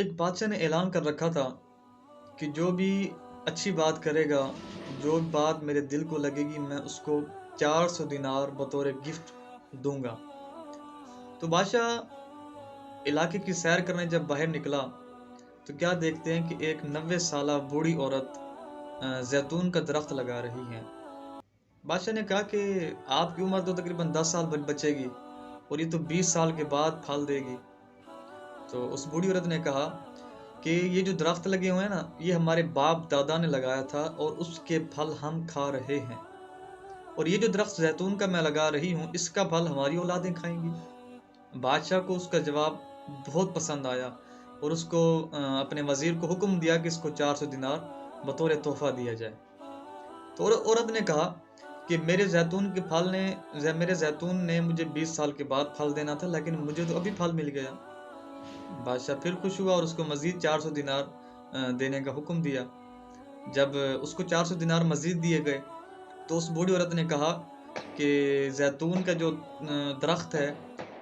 ایک بادشاہ نے اعلان کر رکھا تھا کہ جو بھی اچھی بات کرے گا، جو بات میرے دل کو لگے گی، میں اس کو 400 دینار بطور گفٹ دوں گا۔ تو بادشاہ علاقے کی سیر کرنے جب باہر نکلا تو کیا دیکھتے ہیں کہ ایک 90 سالہ بوڑھی عورت زیتون کا درخت لگا رہی ہے۔ بادشاہ نے کہا کہ آپ کی عمر تو تقریباً 10 سال بچے گی اور یہ تو 20 سال کے بعد پھل دے گی۔ تو اس بوڑھی عورت نے کہا کہ یہ جو درخت لگے ہوئے ہیں نا، یہ ہمارے باپ دادا نے لگایا تھا اور اس کے پھل ہم کھا رہے ہیں، اور یہ جو درخت زیتون کا میں لگا رہی ہوں، اس کا پھل ہماری اولادیں کھائیں گی۔ بادشاہ کو اس کا جواب بہت پسند آیا اور اس کو اپنے وزیر کو حکم دیا کہ اس کو 400 دینار بطور تحفہ دیا جائے۔ تو عورت نے کہا کہ میرے زیتون نے مجھے 20 سال کے بعد پھل دینا تھا، لیکن مجھے تو ابھی پھل مل گیا۔ بادشاہ پھر خوش ہوا اور اس کو مزید 400 دینار دینے کا حکم دیا۔ جب اس کو 400 دینار مزید دیے گئے تو اس بوڑھی عورت نے کہا کہ زیتون کا جو درخت ہے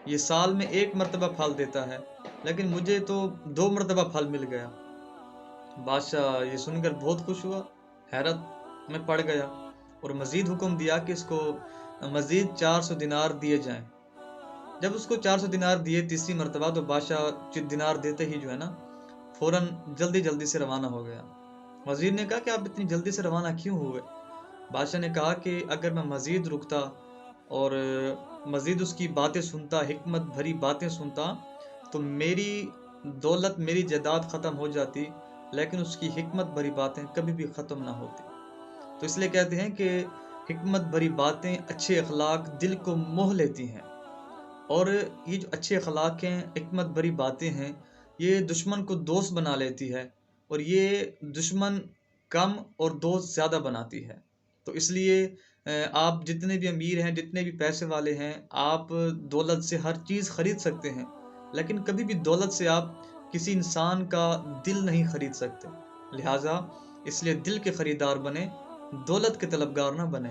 یہ سال میں ایک مرتبہ پھل دیتا ہے، لیکن مجھے تو 2 مرتبہ پھل مل گیا۔ بادشاہ یہ سن کر بہت خوش ہوا، حیرت میں پڑ گیا اور مزید حکم دیا کہ اس کو مزید 400 دینار دیے جائیں۔ جب اس کو 400 دینار دیے تیسری مرتبہ، تو بادشاہ دینار دیتے ہی جو ہے نا فوراً جلدی سے روانہ ہو گیا۔ وزیر نے کہا کہ آپ اتنی جلدی سے روانہ کیوں ہوئے؟ بادشاہ نے کہا کہ اگر میں مزید رکتا اور مزید اس کی باتیں سنتا، حکمت بھری باتیں سنتا، تو میری دولت، میری جائیداد ختم ہو جاتی، لیکن اس کی حکمت بھری باتیں کبھی بھی ختم نہ ہوتی۔ تو اس لیے کہتے ہیں کہ حکمت بھری باتیں، اچھے اخلاق دل کو موہ لیتی ہیں، اور یہ جو اچھے اخلاق ہیں، حکمت بھری باتیں ہیں، یہ دشمن کو دوست بنا لیتی ہے، اور یہ دشمن کم اور دوست زیادہ بناتی ہے۔ تو اس لیے آپ جتنے بھی امیر ہیں، جتنے بھی پیسے والے ہیں، آپ دولت سے ہر چیز خرید سکتے ہیں، لیکن کبھی بھی دولت سے آپ کسی انسان کا دل نہیں خرید سکتے۔ لہٰذا اس لیے دل کے خریدار بنے، دولت کے طلبگار نہ بنے۔